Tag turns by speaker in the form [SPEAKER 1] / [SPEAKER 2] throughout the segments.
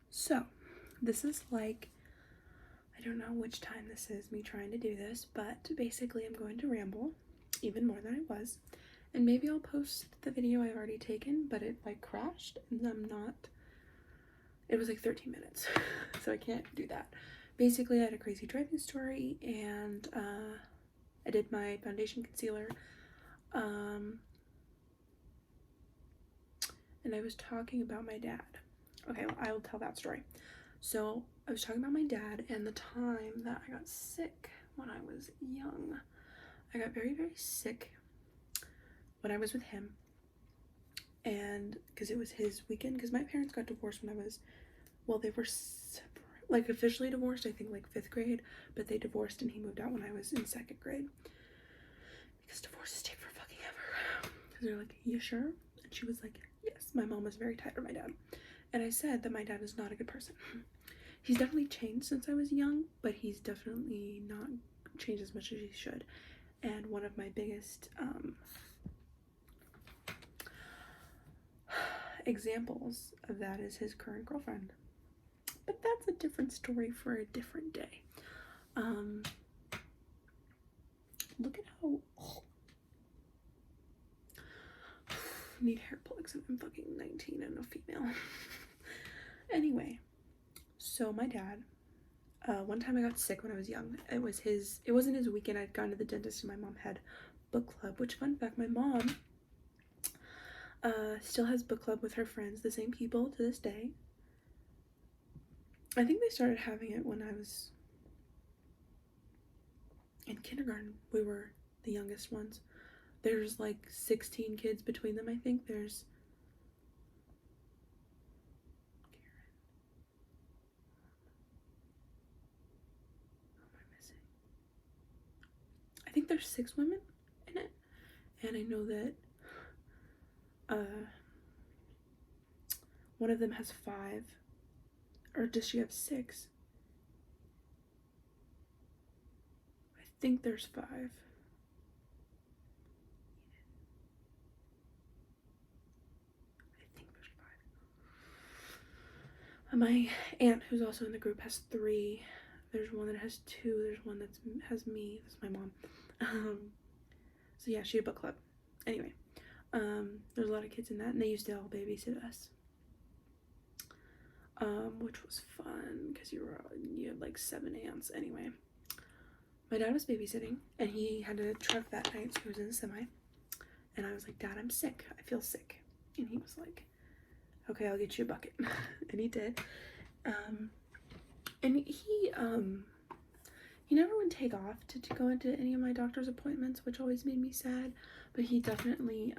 [SPEAKER 1] So, this is like, I don't know which time this is me trying to do this, but basically I'm going to ramble even more than I was. And maybe I'll post the video I've already taken, but it like crashed and I'm not. It was like 13 minutes, so I can't do that. Basically, I had a crazy driving story and I did my foundation concealer. And I was talking about my dad. Okay, well, I will tell that story. So I was talking about my dad and the time that I got sick when I was young. I got very, very sick when I was with him. And because it was his weekend, because my parents got divorced when I was, well, they were like officially divorced, I think like 5th grade, but they divorced and he moved out when I was in 2nd grade. Because divorces take for fucking ever. Because they're like, you sure? And she was like, yes. My mom was very tight on my dad. And I said that my dad is not a good person. He's definitely changed since I was young, but he's definitely not changed as much as he should. And one of my biggest examples of that is his current girlfriend. But that's a different story for a different day. Look at how I need hair plugs and I'm fucking 19 and a female. Anyway, so my dad, one time I got sick when I was young. It wasn't his weekend. I'd gone to the dentist and my mom had book club, which, fun fact, my mom still has book club with her friends, the same people to this day. I think they started having it when I was in kindergarten. We were the youngest ones. There's like 16 kids between them, I think. There's I think there's 6 women in it, and I know that one of them has 5, or does she have 6? I think there's 5. My aunt, who's also in the group, has 3. There's one that has 2. There's one that has me. That's my mom. So yeah, she had book club. Anyway, there's a lot of kids in that, and they used to all babysit us, which was fun because you had like 7 aunts. Anyway, my dad was babysitting, and he had a truck that night, so he was in a semi. And I was like, Dad, I'm sick. I feel sick. And he was like, okay, I'll get you a bucket. And he did. And he never would take off to go into any of my doctor's appointments, which always made me sad. But he definitely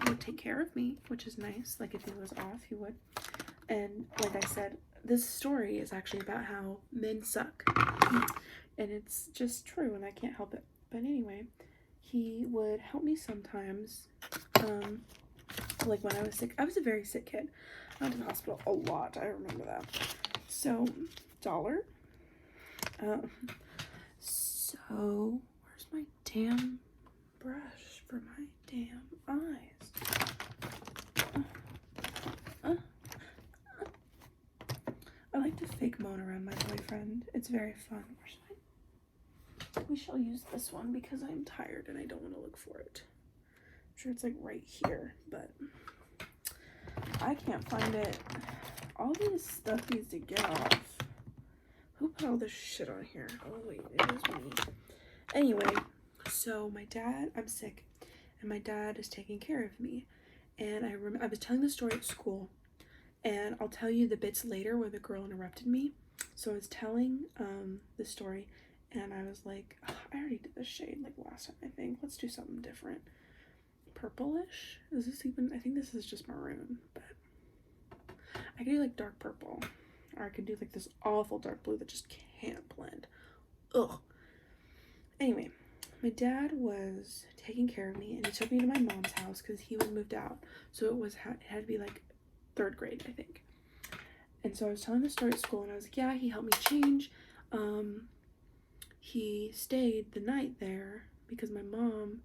[SPEAKER 1] would take care of me, which is nice. Like, if he was off, he would. And like I said, this story is actually about how men suck. And it's just true, and I can't help it. But anyway, he would help me sometimes. Like when I was sick. I was a very sick kid. I went to the hospital a lot. I remember that. So, dollar. So, where's my damn brush for my damn eyes? I like to fake moan around my boyfriend. It's very fun. Where's my... We shall use this one because I'm tired and I don't want to look for it. I'm sure it's like right here, but I can't find it. All this stuff needs to get off. Who put all this shit on here? Oh wait, it is me. Anyway, so my dad, I'm sick, and my dad is taking care of me. And I was telling the story at school, and I'll tell you the bits later where the girl interrupted me. So I was telling the story, and I was like, oh, I already did this shade like last time, I think. Let's do something different. Purplish? Is this even, I think this is just maroon, but I could do like dark purple, or I could do like this awful dark blue that just can't blend. Ugh. Anyway, my dad was taking care of me, and he took me to my mom's house because he was moved out. So it had to be like 3rd grade, I think. And so I was telling the story at school, and I was like, yeah, he helped me change. He stayed the night there because my mom,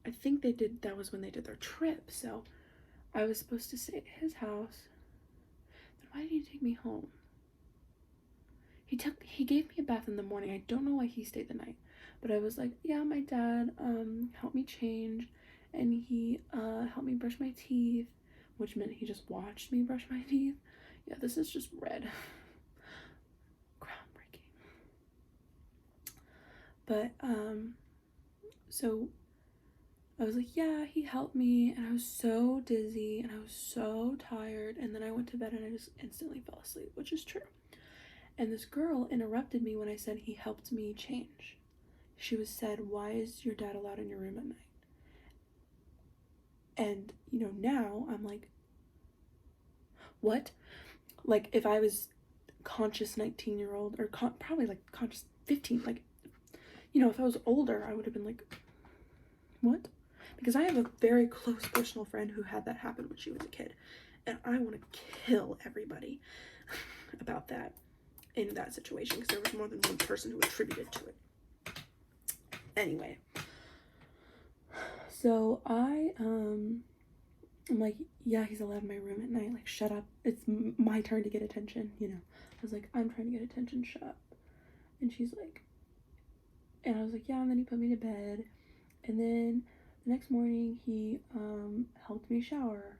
[SPEAKER 1] I think that was when they did their trip. So I was supposed to stay at his house. Then why did he take me home? He gave me a bath in the morning. I don't know why he stayed the night, but I was like, yeah, my dad helped me change, and he helped me brush my teeth, which meant he just watched me brush my teeth. Yeah, this is just red. Groundbreaking. But so I was like, yeah, he helped me, and I was so dizzy and I was so tired, and then I went to bed and I just instantly fell asleep, which is true. And this girl interrupted me when I said he helped me change. She said, why is your dad allowed in your room at night? And, you know, now I'm like, what? Like, if I was conscious 19-year-old, or probably like conscious 15, like, you know, if I was older, I would have been like, what? Because I have a very close personal friend who had that happen when she was a kid, and I want to kill everybody about that in that situation, because there was more than one person who attributed to it. Anyway, so I'm like, yeah, he's allowed in my room at night. Like, shut up. It's my turn to get attention, you know. I was like, I'm trying to get attention, shut up. And she's like, and I was like, yeah, and then he put me to bed. And then the next morning, he helped me shower.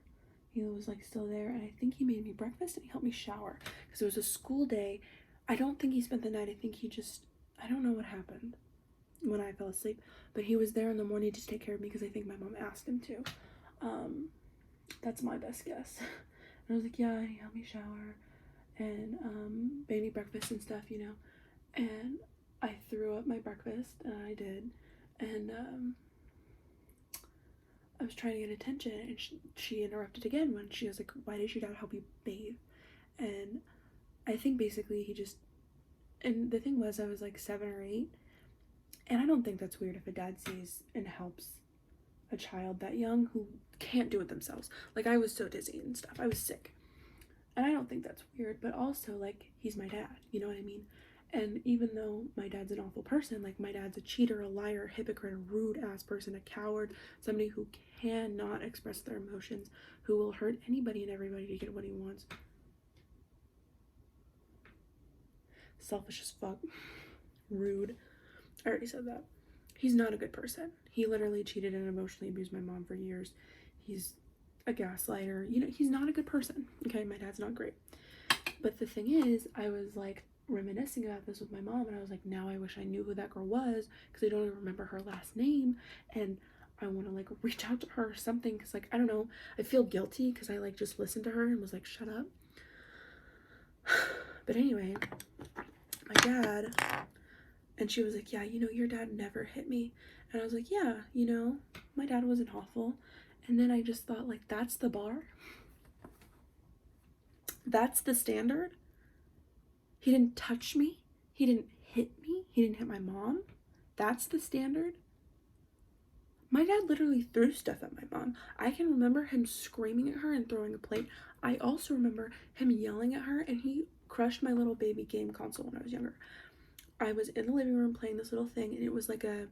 [SPEAKER 1] He was like still there, and I think he made me breakfast and he helped me shower because it was a school day. I don't think he spent the night. I think he just, I don't know what happened when I fell asleep, but he was there in the morning to take care of me because I think my mom asked him to. That's my best guess. And I was like, yeah, he helped me shower and made me breakfast and stuff, you know. And I threw up my breakfast, and I did, and I was trying to get attention, and she interrupted again when she was like, why did your dad help you bathe? And I think basically he just, and the thing was, I was like 7 or 8, and I don't think that's weird if a dad sees and helps a child that young who can't do it themselves. Like, I was so dizzy and stuff, I was sick, and I don't think that's weird, but also, like, he's my dad, you know what I mean? And even though my dad's an awful person, like, my dad's a cheater, a liar, a hypocrite, a rude ass person, a coward, somebody who cannot express their emotions, who will hurt anybody and everybody to get what he wants. Selfish as fuck. Rude. I already said that. He's not a good person. He literally cheated and emotionally abused my mom for years. He's a gaslighter. You know, he's not a good person. Okay, my dad's not great. But the thing is, I was like reminiscing about this with my mom, and I was like, now I wish I knew who that girl was, because I don't even remember her last name, and I want to like reach out to her or something, because like, I don't know, I feel guilty because I like just listened to her and was like, shut up. But anyway, my dad, and she was like, yeah, you know, your dad never hit me. And I was like, yeah, you know, my dad wasn't awful. And then I just thought, like, that's the bar? That's the standard? He didn't touch me? He didn't hit me? He didn't hit my mom? That's the standard? My dad literally threw stuff at my mom. I can remember him screaming at her and throwing a plate. I also remember him yelling at her, and he crushed my little baby game console when I was younger. I was in the living room playing this little thing, and it was like a,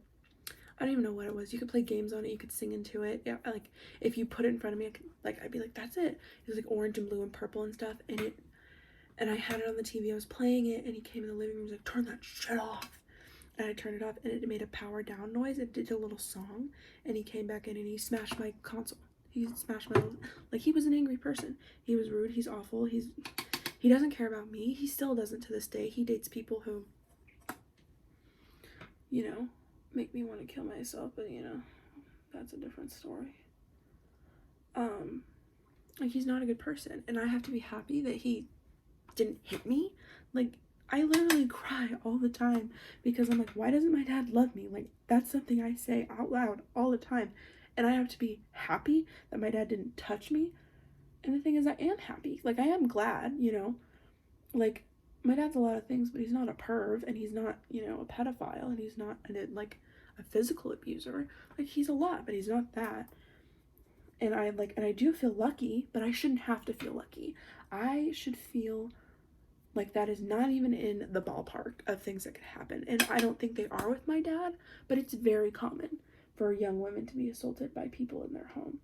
[SPEAKER 1] I don't even know what it was. You could play games on it, you could sing into it. Yeah, like if you put it in front of me, I'd be like, that's it. It was like orange and blue and purple and stuff, and I had it on the TV. I was playing it, and he came in the living room and was like, turn that shit off. And I turned it off, and it made a power down noise. It did a little song, and he came back in and he smashed my console. He smashed my little, like, he was an angry person. He was rude. He's awful. He doesn't care about me. He still doesn't to this day. He dates people who, you know, make me want to kill myself, but you know, that's a different story. Like, he's not a good person, and I have to be happy that he didn't hit me. Like, I literally cry all the time because I'm like, why doesn't my dad love me? Like, that's something I say out loud all the time, and I have to be happy that my dad didn't touch me. And the thing is, I am happy. Like, I am glad, you know, like, my dad's a lot of things, but he's not a perv, and he's not, you know, a pedophile, and he's not like a physical abuser. Like, he's a lot, but he's not that. And I do feel lucky, but I shouldn't have to feel lucky. I should feel like that is not even in the ballpark of things that could happen. And I don't think they are with my dad, but it's very common for young women to be assaulted by people in their home.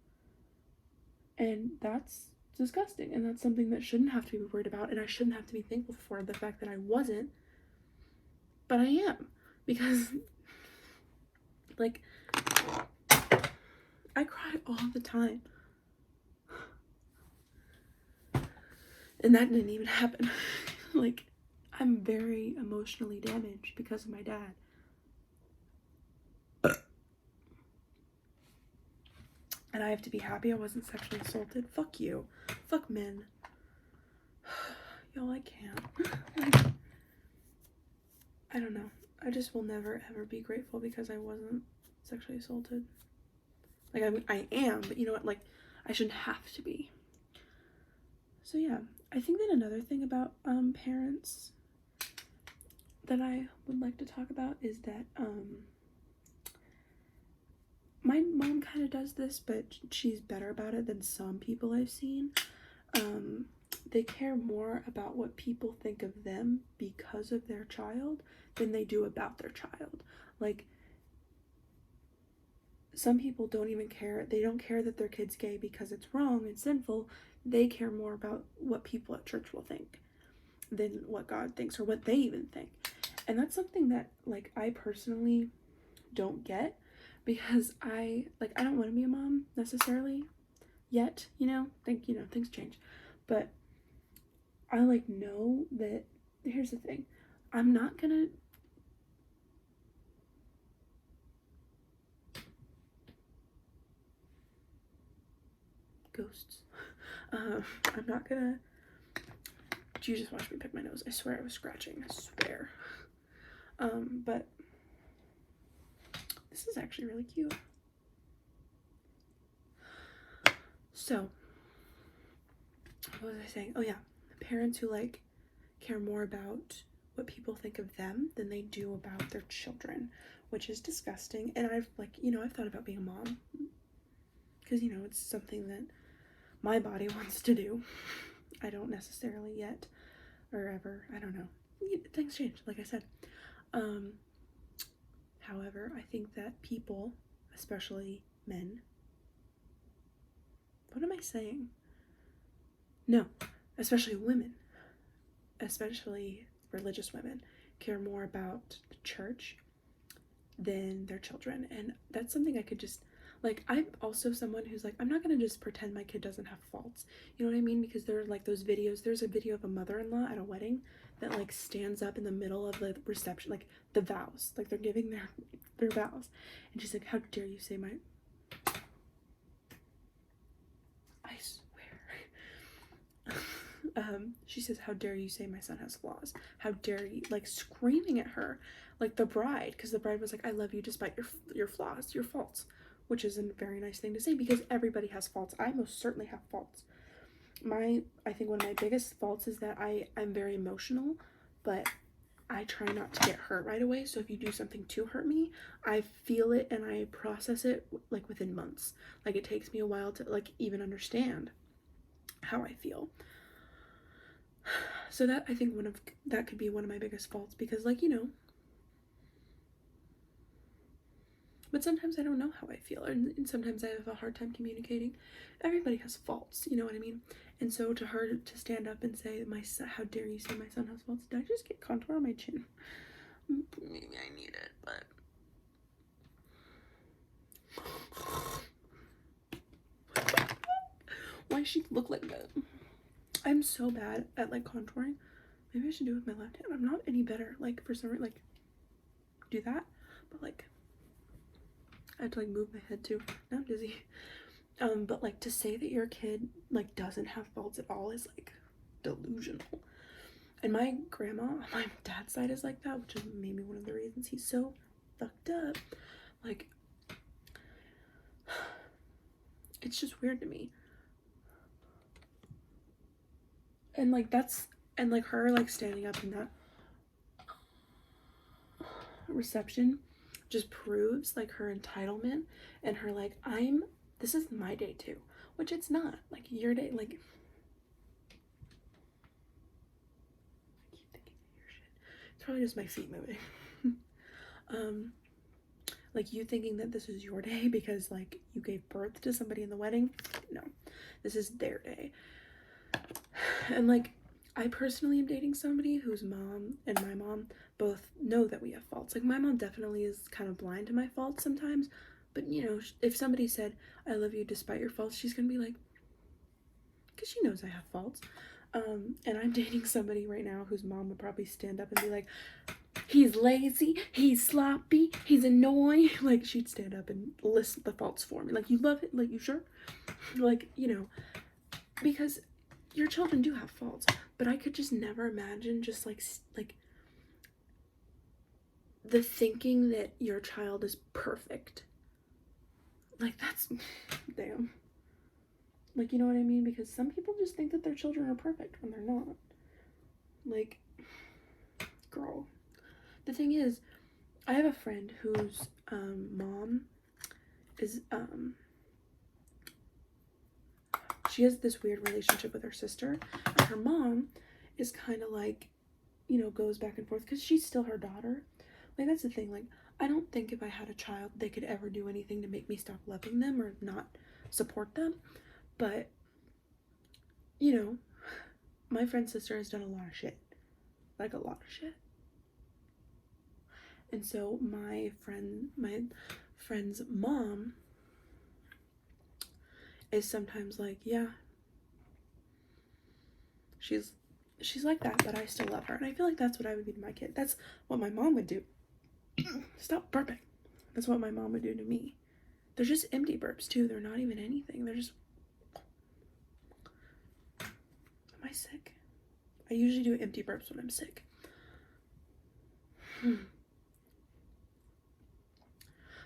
[SPEAKER 1] And that's disgusting, and that's something that shouldn't have to be worried about, and I shouldn't have to be thankful for the fact that I wasn't, but I am, because like I cry all the time, and that didn't even happen. Like, I'm very emotionally damaged because of my dad. And I have to be happy I wasn't sexually assaulted. Fuck you. Fuck men. Y'all, I can't. Like, I don't know. I just will never ever be grateful because I wasn't sexually assaulted. Like, I mean, I am, but you know what? Like, I shouldn't have to be. So yeah, I think that another thing about parents that I would like to talk about is that my mom kind of does this, but she's better about it than some people I've seen. They care more about what people think of them because of their child than they do about their child. Like, some people don't even care. They don't care that their kid's gay because it's wrong and sinful. They care more about what people at church will think than what God thinks or what they even think. And that's something that, like, I personally don't get, because I don't want to be a mom necessarily yet, things change. But I know that, here's the thing, I'm not gonna ghosts. I'm not gonna, you just watched me pick my nose. I swear I was scratching, I swear. But this is actually really cute. So, what was I saying? Oh yeah, parents who care more about what people think of them than they do about their children, which is disgusting. And I've thought about being a mom, because it's something that my body wants to do. I don't necessarily yet, or ever, I don't know. Things change, like I said. However, I think that people, especially men, what am I saying? No, especially women, especially religious women, care more about the church than their children. And that's something I could just, I'm also someone who's I'm not gonna just pretend my kid doesn't have faults, you know what I mean? Because there are those videos. There's a video of a mother-in-law at a wedding that stands up in the middle of the reception, the vows, they're giving their vows, and she's like, how dare you say my, I swear. She says, how dare you say my son has flaws? How dare you, screaming at her, the bride, because the bride was like, I love you despite your flaws, your faults, which is a very nice thing to say, because everybody has faults. I most certainly have faults. I think one of my biggest faults is that I'm very emotional, but I try not to get hurt right away. So if you do something to hurt me, I feel it and I process it within months. It takes me a while to even understand how I feel. So that, I think that could be one of my biggest faults, because but sometimes I don't know how I feel, and sometimes I have a hard time communicating. Everybody has faults, you know what I mean? And so to her to stand up and say, how dare you say my son has faults? Did I just get contour on my chin? Maybe I need it, but why does she look like that? I'm so bad at contouring. Maybe I should do it with my left hand. I'm not any better. For some reason, do that, but I have to move my head too. Now I'm dizzy. But to say that your kid doesn't have faults at all is delusional. And my grandma on my dad's side is like that, which is maybe one of the reasons he's so fucked up. It's just weird to me. And that's, and her standing up in that reception just proves her entitlement and her this is my day too, which it's not. Your day, I keep thinking of your shit. It's probably just my feet moving. You thinking that this is your day because you gave birth to somebody in the wedding. No, this is their day. And like, I personally am dating somebody whose mom and my mom both know that we have faults. Like, my mom definitely is kind of blind to my faults sometimes, but you know, if somebody said I love you despite your faults, she's gonna be like, because she knows I have faults. And I'm dating somebody right now whose mom would probably stand up and be like, he's lazy, he's sloppy, he's annoying. Like, she'd stand up and list the faults for me. Like, you love it? Like, you sure? Like, you know, because your children do have faults, but I could just never imagine just like the thinking that your child is perfect. Like, that's damn. Like, you know what I mean? Because some people just think that their children are perfect when they're not. Like, girl. The thing is, I have a friend whose mom is she has this weird relationship with her sister, and her mom is kind of like, you know, goes back and forth because she's still her daughter. Like, that's the thing. Like, I don't think if I had a child they could ever do anything to make me stop loving them or not support them. But, you know, my friend's sister has done a lot of shit. Like, a lot of shit. And so my friend's mom is sometimes like, yeah, she's like that, but I still love her. And I feel like that's what I would be to my kid. That's what my mom would do. Stop burping. That's what my mom would do to me. They're just empty burps too. They're not even anything. They're just. Am I sick? I usually do empty burps when I'm sick.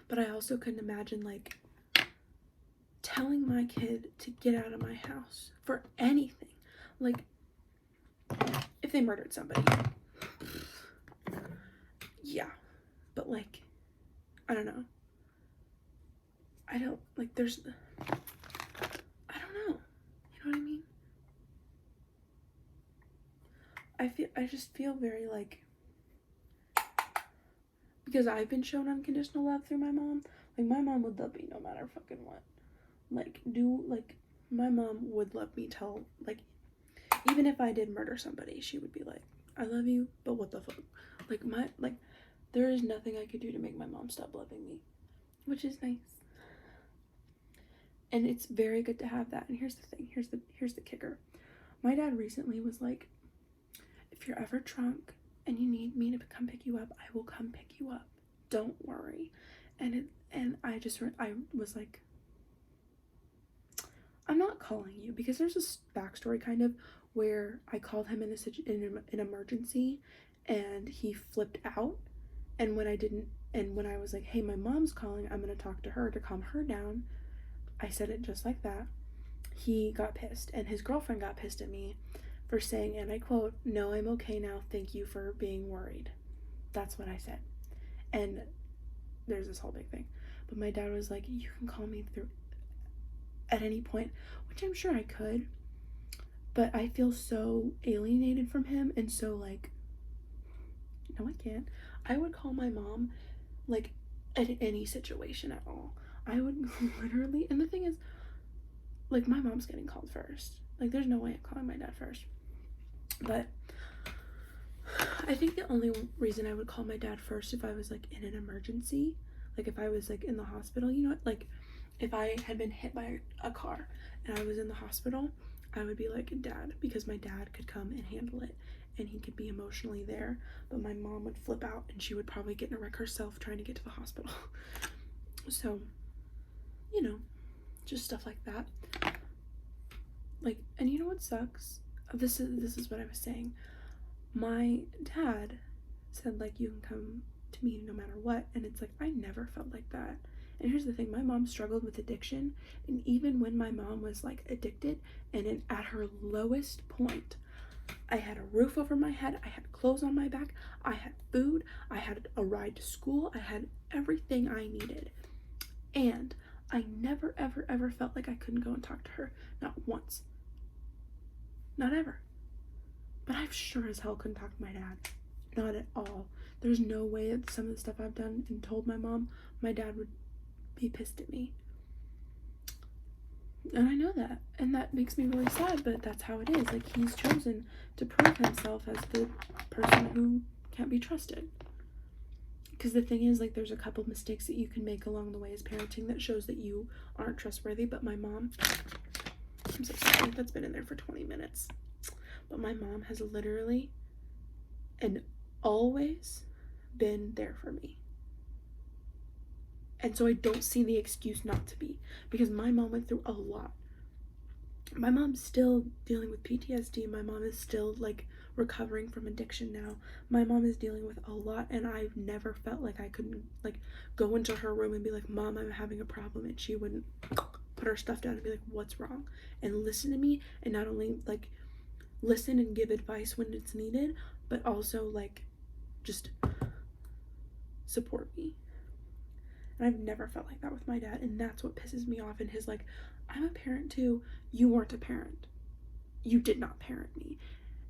[SPEAKER 1] But I also couldn't imagine like telling my kid to get out of my house for anything. Like, if they murdered somebody, yeah, but like, I don't know. I don't like, I don't know. You know what I mean? I just feel very like, because I've been shown unconditional love through my mom. Like, my mom would love me no matter fucking what. Like, my mom would love me till, like, even if I did murder somebody, she would be like, I love you, but what the fuck? Like, there is nothing I could do to make my mom stop loving me, which is nice. And it's very good to have that. And here's the thing, here's the kicker. My dad recently was like, if you're ever drunk and you need me to come pick you up, I will come pick you up. Don't worry. And I was like, I'm not calling you, because there's this backstory kind of where I called him in an emergency and he flipped out. And when I was like, hey, my mom's calling, I'm going to talk to her to calm her down, I said it just like that. He got pissed, and his girlfriend got pissed at me for saying, and I quote, no, I'm okay now, thank you for being worried. That's what I said. And there's this whole big thing. But my dad was like, you can call me through at any point, which I'm sure I could, but I feel so alienated from him, and so like, no, I can't. I would call my mom like at any situation at all. I would literally, and the thing is, like, my mom's getting called first. Like, there's no way I'm calling my dad first. But I think the only reason I would call my dad first if I was like in an emergency, like if I was like in the hospital, you know, like if I had been hit by a car and I was in the hospital, I would be like, Dad, because my dad could come and handle it and he could be emotionally there. But my mom would flip out and she would probably get in a wreck herself trying to get to the hospital. So, you know, just stuff like that. Like, and you know what sucks? This is what I was saying. My dad said, like, you can come to me no matter what, and it's like, I never felt like that. And here's the thing, my mom struggled with addiction, and even when my mom was like addicted and at her lowest point, I had a roof over my head, I had clothes on my back, I had food, I had a ride to school, I had everything I needed. And I never ever felt like I couldn't go and talk to her. Not once. Not ever. But I sure as hell couldn't talk to my dad. Not at all. There's no way that some of the stuff I've done and told my mom, my dad would be pissed at me. And I know that, and that makes me really sad, but that's how it is. Like, he's chosen to prove himself as the person who can't be trusted. Because the thing is, like, there's a couple mistakes that you can make along the way as parenting that shows that you aren't trustworthy. But my mom, I'm so sorry, that's been in there for 20 minutes. But my mom has literally and always been there for me. And so I don't see the excuse not to be, because my mom went through a lot. My mom's still dealing with PTSD. My mom is still, like, recovering from addiction now. My mom is dealing with a lot, and I've never felt like I couldn't, like, go into her room and be like, Mom, I'm having a problem, and she wouldn't put her stuff down and be like, what's wrong? And listen to me, and not only, like, listen and give advice when it's needed, but also, like, just support me. And I've never felt like that with my dad, and that's what pisses me off. And his, like, I'm a parent too. You weren't a parent. You did not parent me.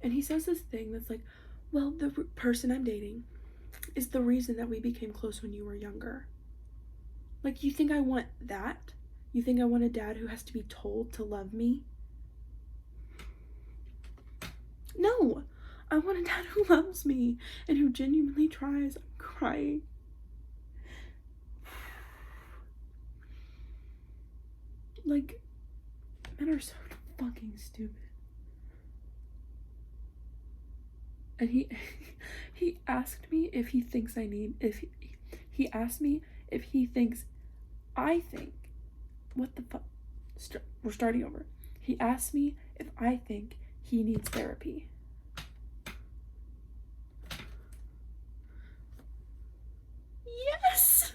[SPEAKER 1] And he says this thing that's like, well, the person I'm dating is the reason that we became close when you were younger. Like, you think I want that? You think I want a dad who has to be told to love me? No. I want a dad who loves me and who genuinely tries. I'm crying. Like, men are so fucking stupid. And he asked me if he thinks he asked me if he thinks I think, what the fuck, we're starting over. He asked me if I think he needs therapy. Yes,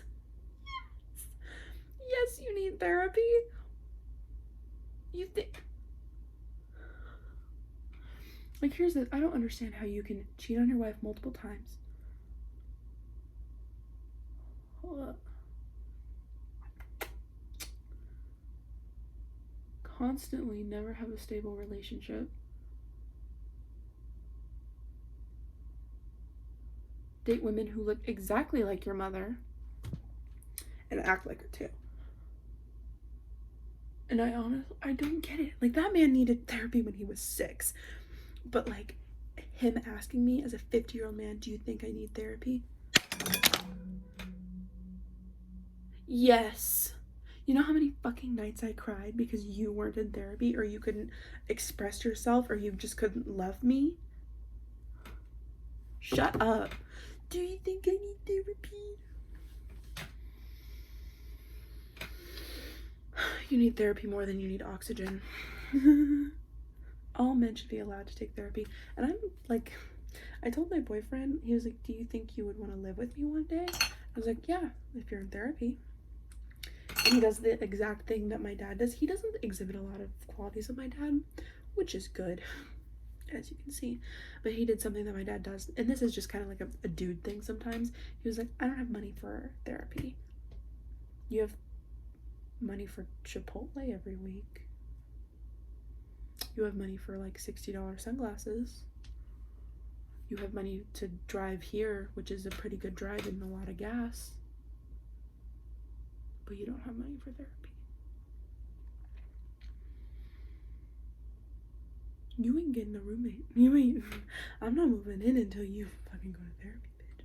[SPEAKER 1] yes, you need therapy. You think, like, here's the, I don't understand how you can cheat on your wife multiple times. Hold up. Constantly never have a stable relationship. Date women who look exactly like your mother and act like her too. And I don't get it. Like, that man needed therapy when he was 6. But, like, him asking me as a 50-year-old man, do you think I need therapy? Yes. You know how many fucking nights I cried because you weren't in therapy, or you couldn't express yourself, or you just couldn't love me? Shut up. Do you think I need therapy? You need therapy more than you need oxygen. All men should be allowed to take therapy. And I'm like, I told my boyfriend, he was like, do you think you would want to live with me one day? I was like, yeah, if you're in therapy. And he does the exact thing that my dad does. He doesn't exhibit a lot of qualities of my dad, which is good, as you can see. But he did something that my dad does, and this is just kind of like a dude thing sometimes. He was like, I don't have money for therapy. You have money for Chipotle every week. You have money for like $60 sunglasses. You have money to drive here, which is a pretty good drive and a lot of gas. But you don't have money for therapy. You ain't getting a roommate. You ain't. I'm not moving in until you fucking go to therapy, bitch.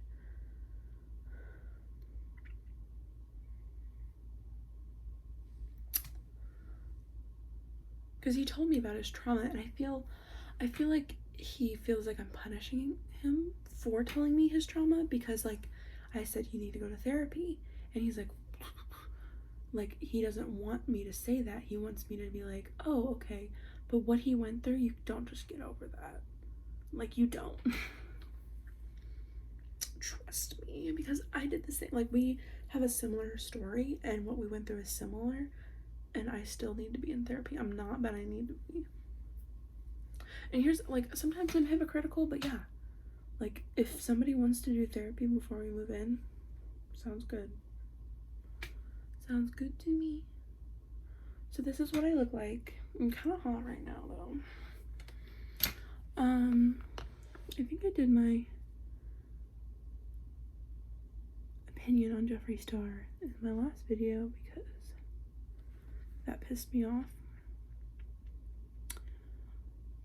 [SPEAKER 1] Because he told me about his trauma, and I feel like he feels like I'm punishing him for telling me his trauma, because, like, I said you need to go to therapy, and he's like he doesn't want me to say that. He wants me to be like, oh, okay, but what he went through, you don't just get over that. Like, you don't. Trust me, because I did the same. Like, we have a similar story, and what we went through is similar, and I still need to be in therapy. I'm not, but I need to be. And here's, like, sometimes I'm hypocritical, but yeah, like, if somebody wants to do therapy before we move in, sounds good. Sounds good to me. So this is what I look like. I'm kind of hot right now, though. I think I did my opinion on Jeffree Star in my last video because that pissed me off.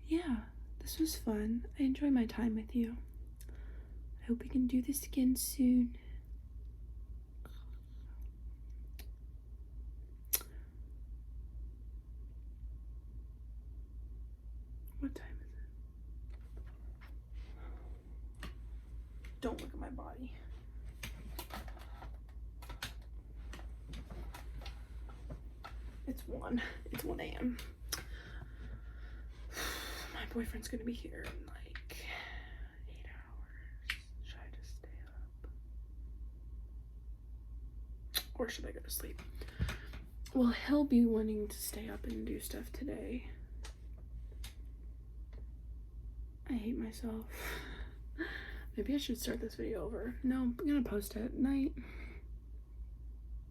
[SPEAKER 1] yeah, this was fun. I enjoy my time with you. I hope we can do this again soon. What time is it? Don't look at my body. It's 1 a.m. My boyfriend's gonna be here in like 8 hours. Should I just stay up? Or should I go to sleep? Well, he'll be wanting to stay up and do stuff today. I hate myself. Maybe I should start this video over. No, I'm gonna post it. Night.